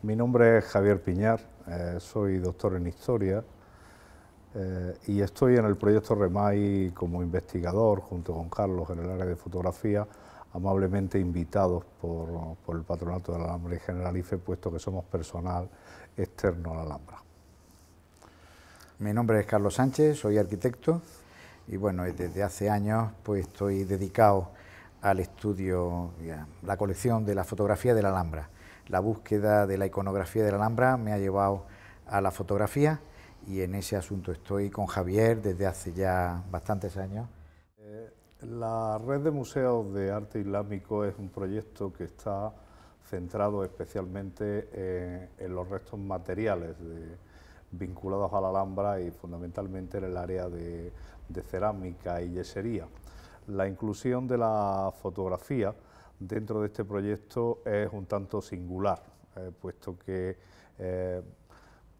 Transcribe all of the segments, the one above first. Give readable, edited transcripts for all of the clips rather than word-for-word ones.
Mi nombre es Javier Piñar, soy doctor en Historia y estoy en el proyecto REMAI como investigador junto con Carlos en el área de fotografía, amablemente invitados por el Patronato de la Alhambra y Generalife, puesto que somos personal externo a la Alhambra. Mi nombre es Carlos Sánchez, soy arquitecto y bueno, desde hace años pues estoy dedicado al estudio, la colección de la fotografía de la Alhambra. La búsqueda de la iconografía de la Alhambra me ha llevado a la fotografía y en ese asunto estoy con Javier desde hace ya bastantes años. La Red de Museos de Arte Islámico es un proyecto que está centrado especialmente en los restos materiales vinculados a la Alhambra y fundamentalmente en el área de cerámica y yesería. La inclusión de la fotografía dentro de este proyecto es un tanto singular, puesto que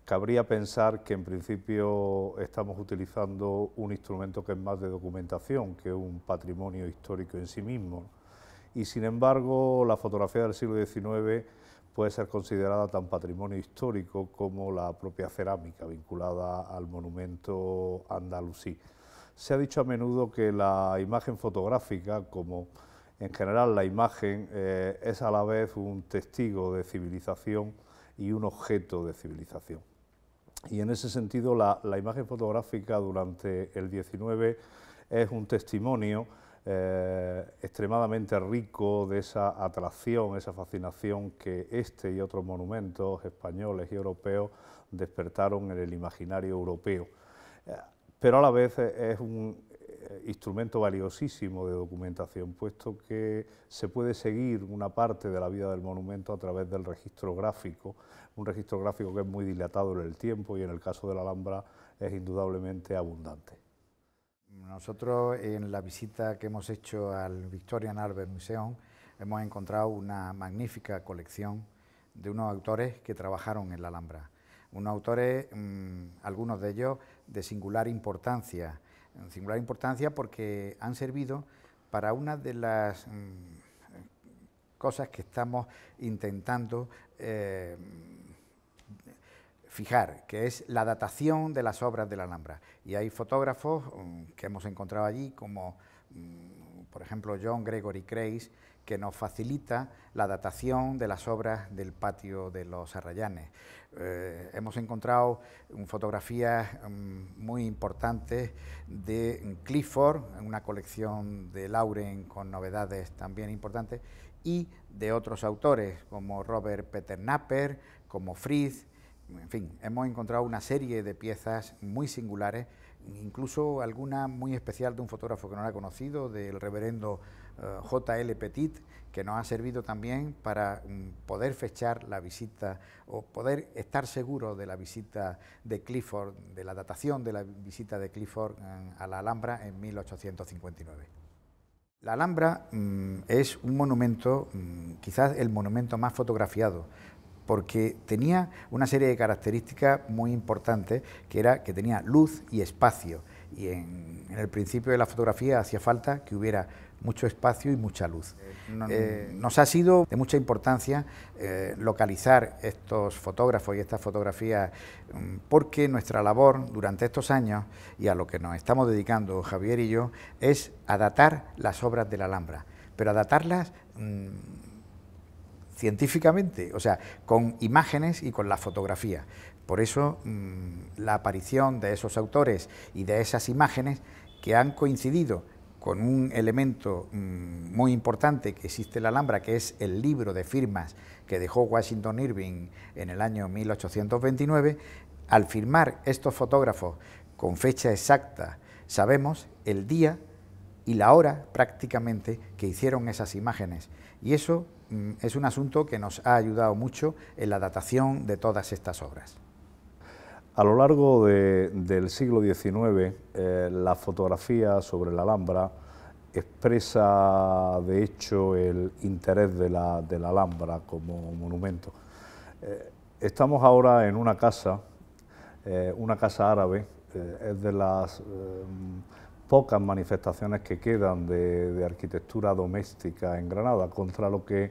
cabría pensar que en principio estamos utilizando un instrumento que es más de documentación que un patrimonio histórico en sí mismo. Y sin embargo, la fotografía del siglo XIX puede ser considerada tan patrimonio histórico como la propia cerámica vinculada al monumento andalusí. Se ha dicho a menudo que la imagen fotográfica, como en general la imagen, es a la vez un testigo de civilización y un objeto de civilización. Y en ese sentido la imagen fotográfica durante el XIX es un testimonio extremadamente rico de esa atracción, esa fascinación que este y otros monumentos españoles y europeos despertaron en el imaginario europeo. Pero a la vez es un instrumento valiosísimo de documentación, puesto que se puede seguir una parte de la vida del monumento a través del registro gráfico, un registro gráfico que es muy dilatado en el tiempo y en el caso de la Alhambra es indudablemente abundante. Nosotros en la visita que hemos hecho al Victorian Albert Museum hemos encontrado una magnífica colección de unos autores que trabajaron en la Alhambra. Unos autores, algunos de ellos de singular importancia porque han servido para una de las cosas que estamos intentando fijar, que es la datación de las obras de la Alhambra. Y hay fotógrafos que hemos encontrado allí, como por ejemplo John Gregory Crace, que nos facilita la datación de las obras del patio de los Arrayanes. Hemos encontrado fotografías muy importantes de Clifford, una colección de Lauren con novedades también importantes, y de otros autores como Robert Peter Napper, como Fritz. En fin, hemos encontrado una serie de piezas muy singulares, incluso alguna muy especial de un fotógrafo que no la ha conocido, del reverendo J.L. Petit, que nos ha servido también para poder fechar la visita o poder estar seguros de la visita de Clifford, de la datación de la visita de Clifford a la Alhambra en 1859. La Alhambra es un monumento, quizás el monumento más fotografiado, porque tenía una serie de características muy importantes, que era que tenía luz y espacio, y en el principio de la fotografía hacía falta que hubiera mucho espacio y mucha luz. Nos ha sido de mucha importancia localizar estos fotógrafos y estas fotografías, porque nuestra labor durante estos años, y a lo que nos estamos dedicando Javier y yo, es a datar las obras de la Alhambra, pero a datarlas científicamente, o sea, con imágenes y con la fotografía. Por eso la aparición de esos autores y de esas imágenes que han coincidido con un elemento muy importante que existe en la Alhambra, que es el libro de firmas que dejó Washington Irving en el año 1829, al firmar estos fotógrafos con fecha exacta, sabemos el día y la hora prácticamente que hicieron esas imágenes, y eso es un asunto que nos ha ayudado mucho en la datación de todas estas obras. A lo largo del siglo XIX, la fotografía sobre la Alhambra expresa de hecho el interés de la Alhambra como monumento. Estamos ahora en una casa árabe, es de las pocas manifestaciones que quedan de arquitectura doméstica en Granada, contra lo que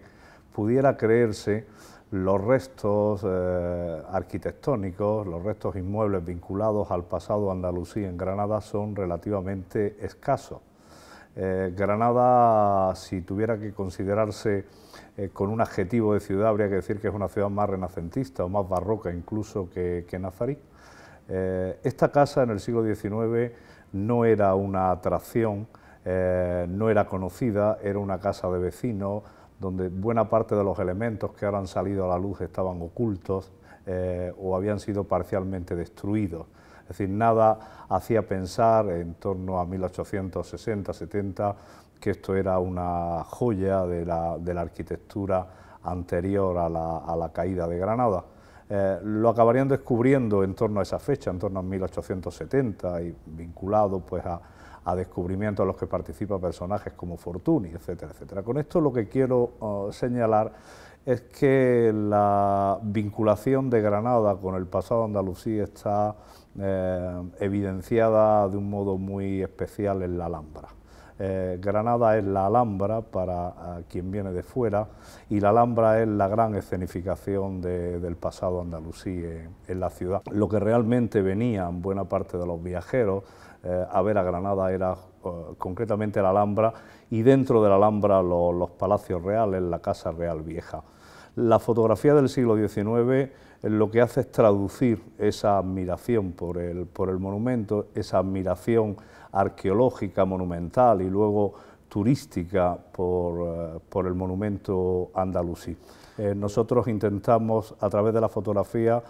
pudiera creerse, los restos arquitectónicos, los restos inmuebles vinculados al pasado andalusí en Granada son relativamente escasos. Granada, si tuviera que considerarse con un adjetivo de ciudad, habría que decir que es una ciudad más renacentista o más barroca incluso que Nazarí. Esta casa en el siglo XIX no era una atracción, no era conocida, era una casa de vecinos donde buena parte de los elementos que ahora han salido a la luz estaban ocultos o habían sido parcialmente destruidos. Es decir, nada hacía pensar en torno a 1860-70 que esto era una joya de la arquitectura anterior a la caída de Granada. Lo acabarían descubriendo en torno a esa fecha, en torno a 1870, y vinculado pues a descubrimientos en los que participan personajes como Fortuny, etcétera, etcétera. Con esto lo que quiero señalar es que la vinculación de Granada con el pasado andalusí está evidenciada de un modo muy especial en la Alhambra. Granada es la Alhambra para quien viene de fuera, y la Alhambra es la gran escenificación del pasado andalusí en la ciudad. Lo que realmente venían buena parte de los viajeros a ver a Granada era concretamente la Alhambra, y dentro de la Alhambra los palacios reales, la Casa Real Vieja. La fotografía del siglo XIX lo que hace es traducir esa admiración por el monumento, esa admiración arqueológica, monumental y luego turística por el monumento andalusí. Nosotros intentamos, a través de la fotografía,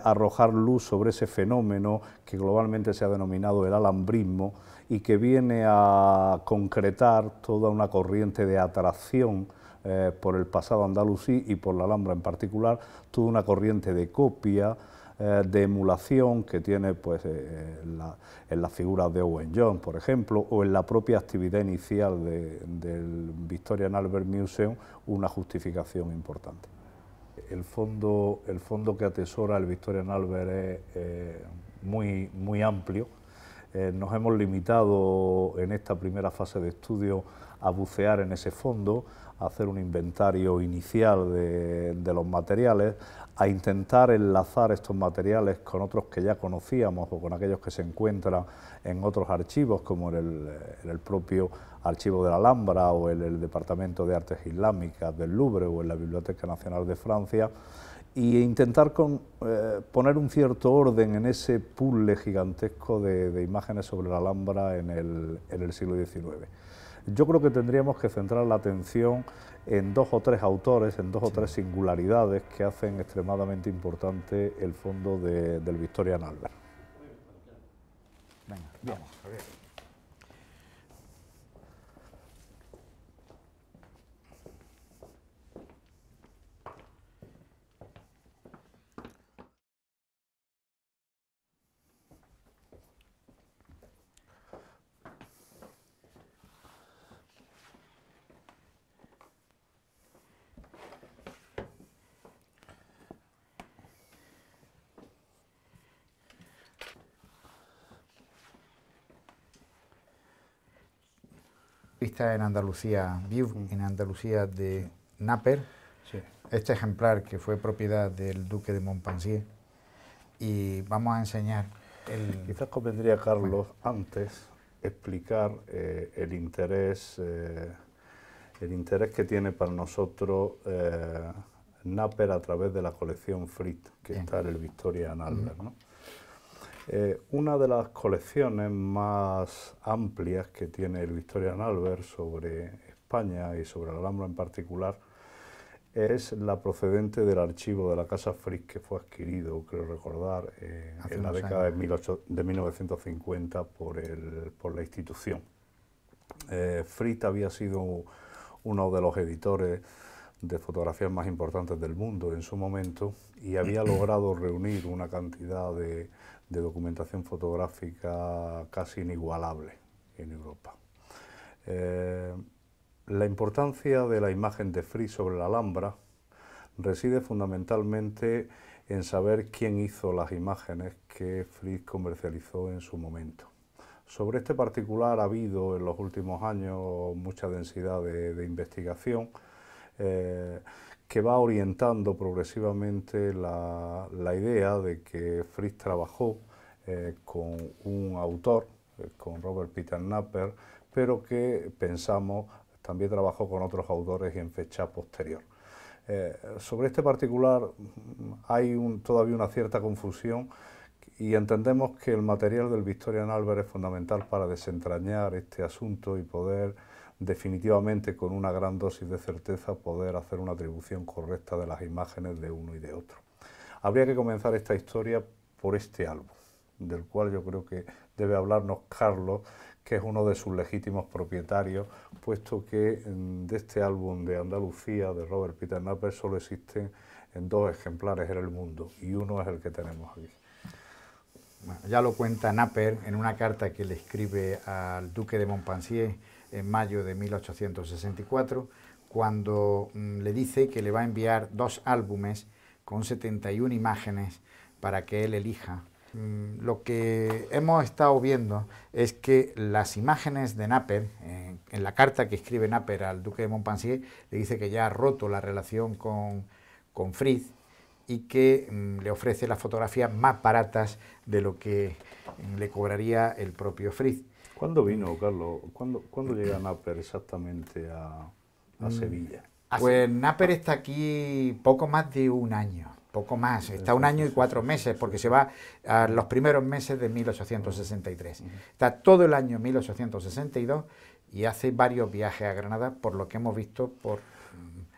arrojar luz sobre ese fenómeno que globalmente se ha denominado el alhambrismo y que viene a concretar toda una corriente de atracción por el pasado andalusí y por la Alhambra en particular, toda una corriente de copia, de emulación que tiene pues, en las figuras de Owen Jones, por ejemplo, o en la propia actividad inicial del Victorian Albert Museum, una justificación importante. El fondo que atesora el Victorian Albert es muy amplio. Nos hemos limitado en esta primera fase de estudio a bucear en ese fondo, a hacer un inventario inicial de los materiales, a intentar enlazar estos materiales con otros que ya conocíamos o con aquellos que se encuentran en otros archivos, como en el propio Archivo de la Alhambra o en el Departamento de Artes Islámicas del Louvre o en la Biblioteca Nacional de Francia, e intentar poner un cierto orden en ese puzzle gigantesco de imágenes sobre la Alhambra en el siglo XIX. Yo creo que tendríamos que centrar la atención en dos o tres autores, en dos o tres singularidades que hacen extremadamente importante el fondo del Victorian Albert. Venga, vamos, a ver. Vista en Andalucía, View en Andalucía de Naper, Sí. Este ejemplar que fue propiedad del duque de Montpensier, y vamos a enseñar el... Quizás convendría, Carlos, antes explicar el interés que tiene para nosotros Naper a través de la colección Frick, que Bien. está en el Victorian Albert, ¿no? Una de las colecciones más amplias que tiene el Victorian Albert sobre España y sobre la Alhambra en particular es la procedente del archivo de la Casa Frick, que fue adquirido, creo recordar, en la década de 1950 por la institución. Frick había sido uno de los editores de fotografías más importantes del mundo en su momento y había logrado reunir una cantidad de documentación fotográfica casi inigualable en Europa. La importancia de la imagen de Frick sobre la Alhambra reside fundamentalmente en saber quién hizo las imágenes que Frick comercializó en su momento. Sobre este particular ha habido en los últimos años mucha densidad de investigación. que va orientando progresivamente la idea de que Fritz trabajó con un autor, con Robert Peter Napper, pero que pensamos también trabajó con otros autores y en fecha posterior. Sobre este particular hay todavía una cierta confusión y entendemos que el material del Victorian Albert es fundamental para desentrañar este asunto y poder definitivamente, con una gran dosis de certeza, poder hacer una atribución correcta de las imágenes de uno y de otro. Habría que comenzar esta historia por este álbum, del cual yo creo que debe hablarnos Carlos, que es uno de sus legítimos propietarios, puesto que de este álbum de Andalucía, de Robert Peter Napper, solo existen en 2 ejemplares en el mundo, y uno es el que tenemos aquí. Bueno, ya lo cuenta Napper en una carta que le escribe al duque de Montpensier en mayo de 1864, cuando le dice que le va a enviar 2 álbumes con 71 imágenes para que él elija. Lo que hemos estado viendo es que las imágenes de Napper, en la carta que escribe Napper al duque de Montpensier, le dice que ya ha roto la relación con Fritz y que le ofrece las fotografías más baratas de lo que le cobraría el propio Fritz. ¿Cuándo vino, Carlos? ¿Cuándo llega Napper exactamente a Sevilla? Pues Napper está aquí poco más de un año. Poco más, está 1 año y 4 meses, porque se va a los primeros meses de 1863. Está todo el año 1862 y hace varios viajes a Granada, por lo que hemos visto por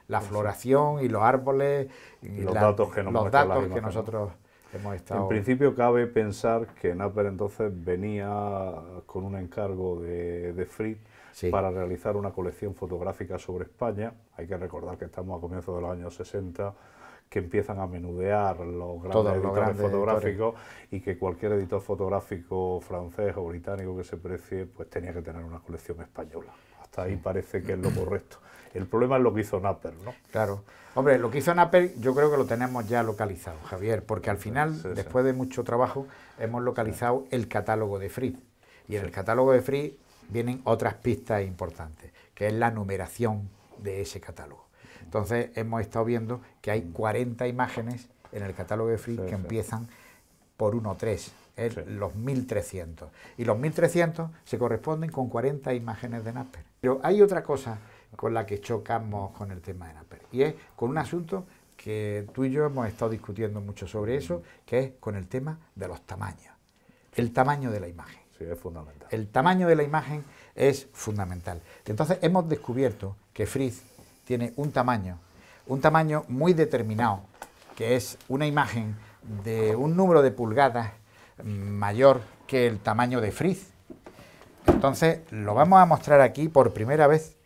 la floración y los árboles y los datos que nosotros hemos estado... En principio cabe pensar que Napper entonces venía con un encargo de Fritz, sí, para realizar una colección fotográfica sobre España. Hay que recordar que estamos a comienzos de los años 60, que empiezan a menudear los grandes editores fotográficos y que cualquier editor fotográfico francés o británico que se precie, pues tenía que tener una colección española. Hasta ahí parece que es lo correcto. El problema es lo que hizo Napper, ¿no? Claro. Hombre, lo que hizo Napper yo creo que lo tenemos ya localizado, Javier, porque al final, después de mucho trabajo, hemos localizado el catálogo de Fritz. Y en el catálogo de Fritz vienen otras pistas importantes, que es la numeración de ese catálogo. Entonces hemos estado viendo que hay 40 imágenes en el catálogo de Fritz que empiezan por 1-3, los 1300. Y los 1300 se corresponden con 40 imágenes de Napper. Pero hay otra cosa con la que chocamos con el tema de Napper, y es con un asunto que tú y yo hemos estado discutiendo mucho sobre eso, que es con el tema de los tamaños. El tamaño de la imagen. Sí, es fundamental. El tamaño de la imagen es fundamental. Entonces hemos descubierto que Fritz tiene un tamaño muy determinado, que es una imagen de un número de pulgadas mayor que el tamaño de Fritz. Entonces lo vamos a mostrar aquí por primera vez,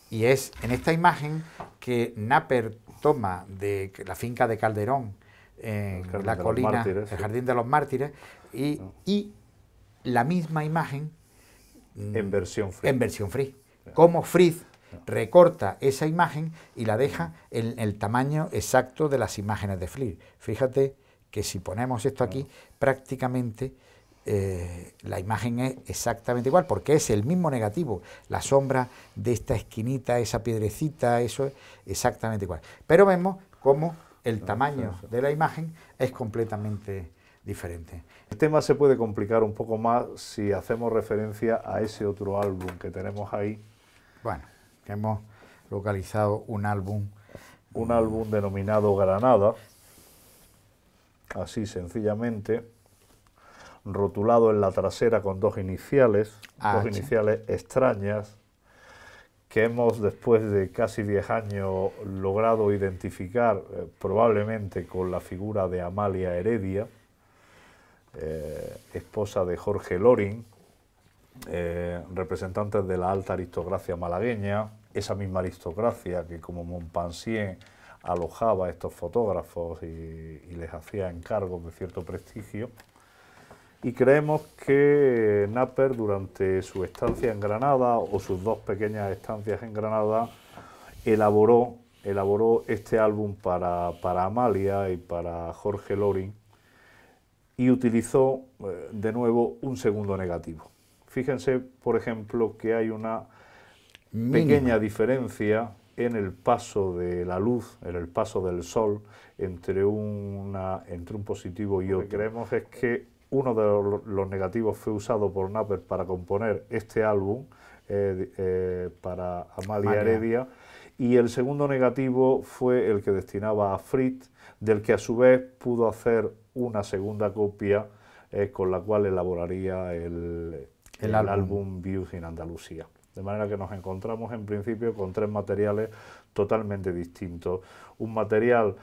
y es en esta imagen que Napper toma de la finca de Calderón, en la colina, el Jardín de los Mártires, y la misma imagen en versión Fritz. Como Fritz recorta esa imagen y la deja en el tamaño exacto de las imágenes de Fritz. Fíjate que si ponemos esto aquí, prácticamente la imagen es exactamente igual, porque es el mismo negativo. La sombra de esta esquinita, esa piedrecita, eso es exactamente igual. Pero vemos cómo el tamaño de la imagen es completamente diferente. El tema se puede complicar un poco más si hacemos referencia a ese otro álbum que tenemos ahí. Bueno, que hemos localizado un álbum denominado Granada, así sencillamente, rotulado en la trasera con 2 iniciales, dos iniciales extrañas, que hemos después de casi 10 años logrado identificar probablemente con la figura de Amalia Heredia, esposa de Jorge Loring, representantes de la alta aristocracia malagueña, esa misma aristocracia que como Montpensier alojaba a estos fotógrafos y les hacía encargos de cierto prestigio. Y creemos que Napper, durante su estancia en Granada o sus 2 pequeñas estancias en Granada, elaboró este álbum para Amalia y para Jorge Loring, y utilizó de nuevo un segundo negativo. Fíjense, por ejemplo, que hay una pequeña diferencia en el paso de la luz, en el paso del sol entre un positivo y otro. Lo que creemos es que uno de los negativos fue usado por Naper para componer este álbum para Amalia Heredia, y el segundo negativo fue el que destinaba a Fritz, del que a su vez pudo hacer una segunda copia con la cual elaboraría el álbum Views in Andalucía. De manera que nos encontramos en principio con tres materiales totalmente distintos. Un material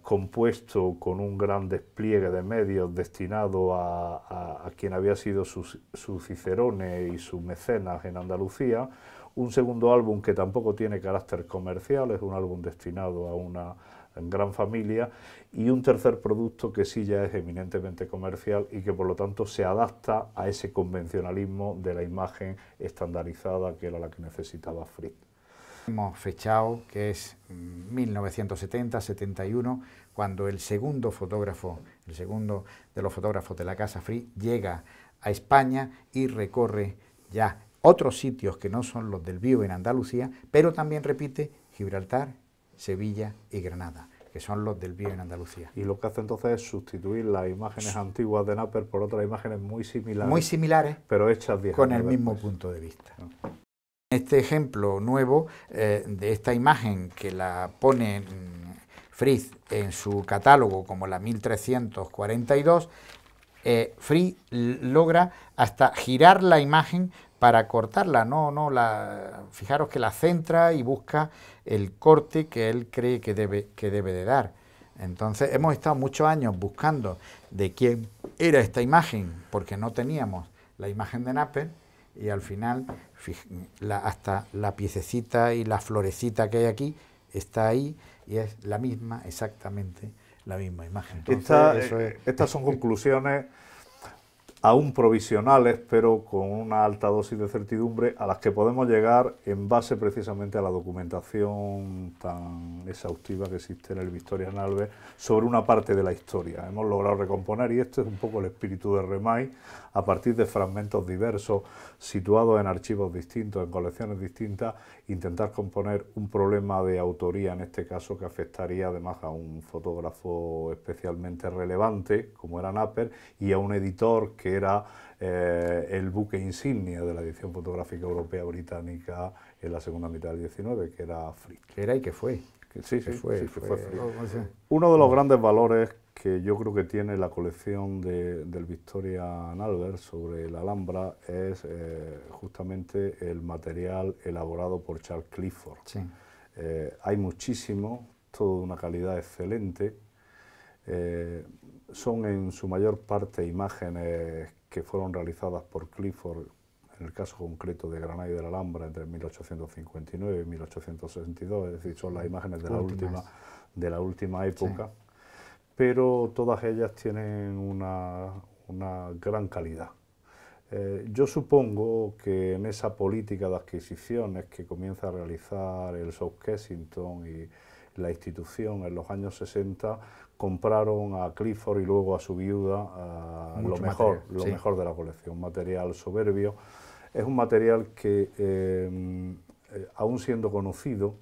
compuesto con un gran despliegue de medios destinado a quien había sido su cicerone y su mecenas en Andalucía. Un segundo álbum que tampoco tiene carácter comercial, es un álbum destinado a una gran familia, y un tercer producto que sí ya es eminentemente comercial y que por lo tanto se adapta a ese convencionalismo de la imagen estandarizada que era la que necesitaba Fritz. Hemos fechado que es 1970-71, cuando el segundo de los fotógrafos de la Casa Fritz llega a España y recorre ya otros sitios que no son los del View en Andalucía, pero también repite Gibraltar, Sevilla y Granada, que son los del View en Andalucía. Y lo que hace entonces es sustituir las imágenes antiguas de Naper por otras imágenes muy similares, pero hechas con el mismo punto de vista. Este ejemplo nuevo de esta imagen que la pone Fritz en su catálogo como la 1342, Fritz logra hasta girar la imagen para cortarla, fijaros que la centra y busca el corte que él cree que debe de dar. Entonces hemos estado muchos años buscando de quién era esta imagen, porque no teníamos la imagen de Naper, y al final hasta la piececita y la florecita que hay aquí está ahí, y es la misma, exactamente la misma imagen. Entonces, estas son conclusiones aún provisionales, pero con una alta dosis de certidumbre, a las que podemos llegar en base precisamente a la documentación tan exhaustiva que existe en el Victorian Albert sobre una parte de la historia. Hemos logrado recomponer, y este es un poco el espíritu de Remay, a partir de fragmentos diversos, situados en archivos distintos, en colecciones distintas, intentar componer un problema de autoría, en este caso, que afectaría además a un fotógrafo especialmente relevante, como era Naper, y a un editor que era el buque insignia de la edición fotográfica europea británica en la segunda mitad del 19, que era Fritz. Que era y que fue. Sí, fue Fritz. Uno de los grandes valores que yo creo que tiene la colección del Victorian Albert sobre la Alhambra es justamente el material elaborado por Charles Clifford. Sí. Hay muchísimo, todo de una calidad excelente. Son en su mayor parte imágenes que fueron realizadas por Clifford, en el caso concreto de Granada y de la Alhambra, entre 1859 y 1862, es decir, son las imágenes de la última época, sí. Pero todas ellas tienen una gran calidad. Yo supongo que en esa política de adquisiciones que comienza a realizar el South Kensington y la institución en los años 60, compraron a Clifford y luego a su viuda lo mejor de la colección, un material soberbio. Es un material que, aún siendo conocido,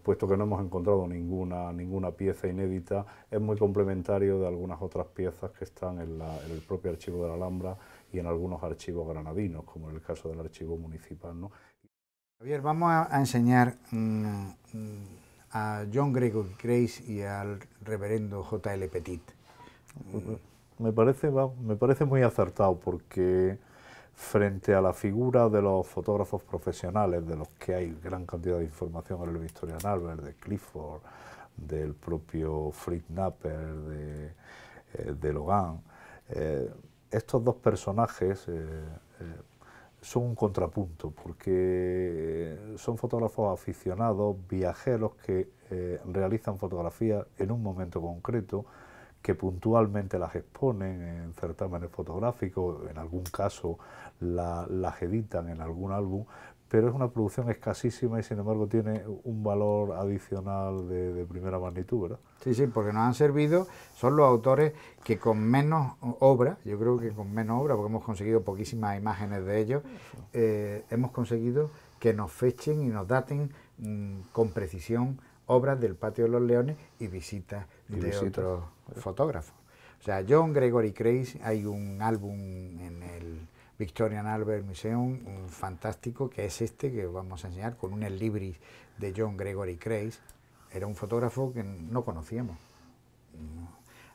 puesto que no hemos encontrado ninguna pieza inédita, es muy complementario de algunas otras piezas que están en el propio archivo de la Alhambra y en algunos archivos granadinos, como en el caso del archivo municipal, ¿no? Javier, vamos a enseñar a John Gregory Crace y al reverendo J.L. Petit. Me parece muy acertado, porque frente a la figura de los fotógrafos profesionales, de los que hay gran cantidad de información en el Victorian Albert, de Clifford, del propio Fritz Naper, de Logan, estos dos personajes son un contrapunto, porque son fotógrafos aficionados, viajeros, que realizan fotografías en un momento concreto, que puntualmente las exponen en certámenes fotográficos, en algún caso las editan en algún álbum, pero es una producción escasísima y sin embargo tiene un valor adicional de primera magnitud, ¿verdad? Sí, sí, porque nos han servido, son los autores que con menos obra, yo creo que con menos obra, porque hemos conseguido poquísimas imágenes de ellos, hemos conseguido que nos fechen y nos daten con precisión obras del Patio de los Leones y visitas de otros fotógrafos. O sea, John Gregory Crace, hay un álbum en el Victorian Albert Museum, un fantástico, que es este que vamos a enseñar, con un ex libris de John Gregory Crace. Era un fotógrafo que no conocíamos,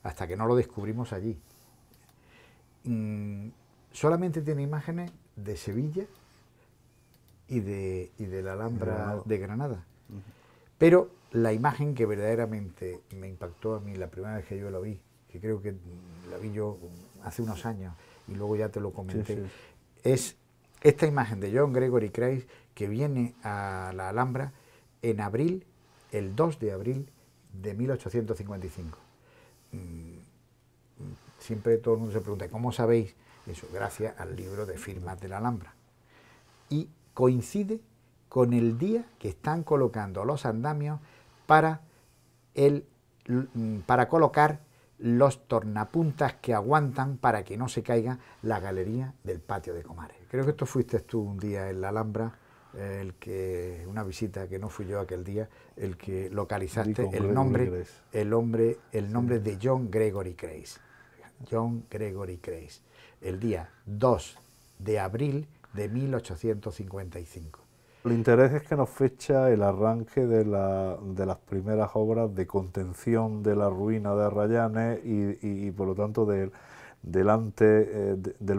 hasta que no lo descubrimos allí. Solamente tiene imágenes de Sevilla y de la Alhambra de Granada. Pero la imagen que verdaderamente me impactó a mí la primera vez que yo lo vi, que creo que la vi yo hace unos años y luego ya te lo comenté, es esta imagen de John Gregory Crace que viene a la Alhambra en abril, el 2 de abril de 1855. Siempre todo el mundo se pregunta, ¿cómo sabéis eso? Gracias al libro de firmas de la Alhambra. Y coincide con el día que están colocando los andamios para colocar los tornapuntas que aguantan para que no se caiga la galería del patio de Comares. Creo que esto fuiste tú un día en la Alhambra, una visita que no fui yo aquel día, el que localizaste el nombre de John Gregory Crace. John Gregory Crace, el día 2 de abril de 1855. El interés es que nos fecha el arranque de las primeras obras de contención de la ruina de Arrayanes y por lo tanto del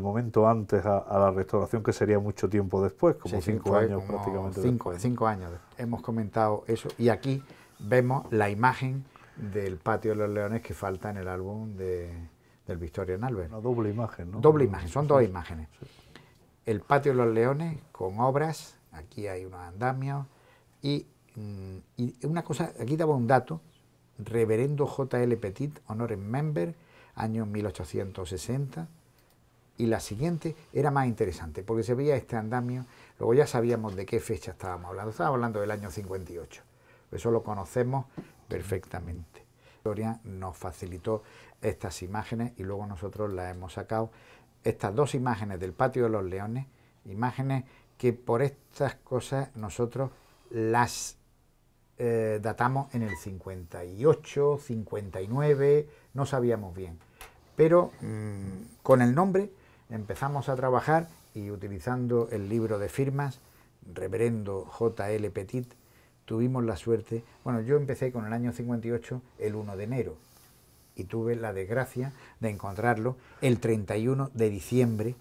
momento antes a la restauración, que sería mucho tiempo después, como 5 años prácticamente después. 5 años. Hemos comentado eso y aquí vemos la imagen del Patio de los Leones que falta en el álbum del Victorian Albert. Una doble imagen, ¿no? Doble imagen, son dos imágenes. Sí. El Patio de los Leones con obras. Aquí hay unos andamios y una cosa, aquí daba un dato, Reverendo J.L. Petit, Honorary Member, año 1860, y la siguiente era más interesante, porque se veía este andamio, luego ya sabíamos de qué fecha estábamos hablando del año 58, eso lo conocemos perfectamente. La historia nos facilitó estas imágenes y luego nosotros las hemos sacado, estas dos imágenes del Patio de los Leones, imágenes que por estas cosas nosotros las datamos en el 58, 59, no sabíamos bien. Pero con el nombre empezamos a trabajar y utilizando el libro de firmas, Reverendo J.L. Petit, tuvimos la suerte, bueno, yo empecé con el año 58 el 1 de enero y tuve la desgracia de encontrarlo el 31 de diciembre,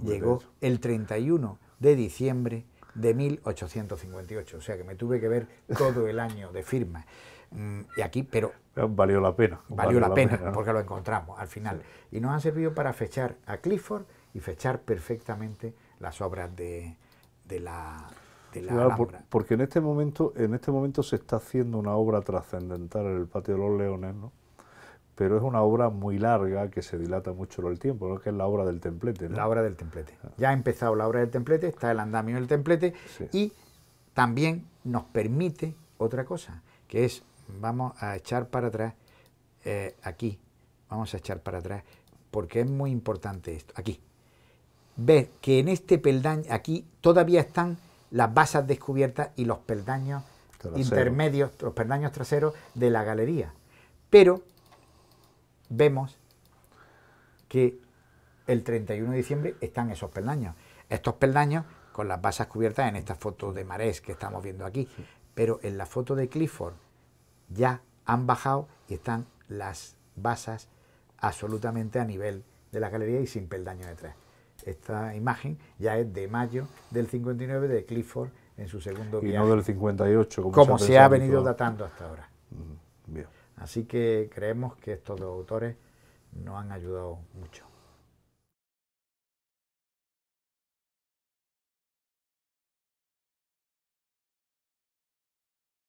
llegó el 31 de diciembre de 1858, o sea que me tuve que ver todo el año de firmas. Y aquí, pero valió la pena. Valió la pena, ¿no? porque lo encontramos al final. Sí. Y nos ha servido para fechar a Clifford y fechar perfectamente las obras de la Alhambra. Porque en este momento se está haciendo una obra trascendental en el Patio de los Leones, ¿no? Pero es una obra muy larga que se dilata mucho en el tiempo, ¿no? Que es la obra del templete, ¿no? La obra del templete. Ya ha empezado la obra del templete, está el andamio del templete, sí. Y también nos permite otra cosa, que es, vamos a echar para atrás, aquí, vamos a echar para atrás, porque es muy importante esto, aquí. Ver que en este peldaño, aquí todavía están las basas descubiertas y los peldaños intermedios, los peldaños traseros de la galería. Pero vemos que el 31 de diciembre están esos peldaños. Estos peldaños con las basas cubiertas en esta foto de Marés que estamos viendo aquí. Sí. Pero en la foto de Clifford ya han bajado y están las basas absolutamente a nivel de la galería y sin peldaño detrás. Esta imagen ya es de mayo del 59 de Clifford en su segundo viaje. Y no del 58, como se ha venido datando hasta ahora. Bien. Así que creemos que estos dos autores nos han ayudado mucho.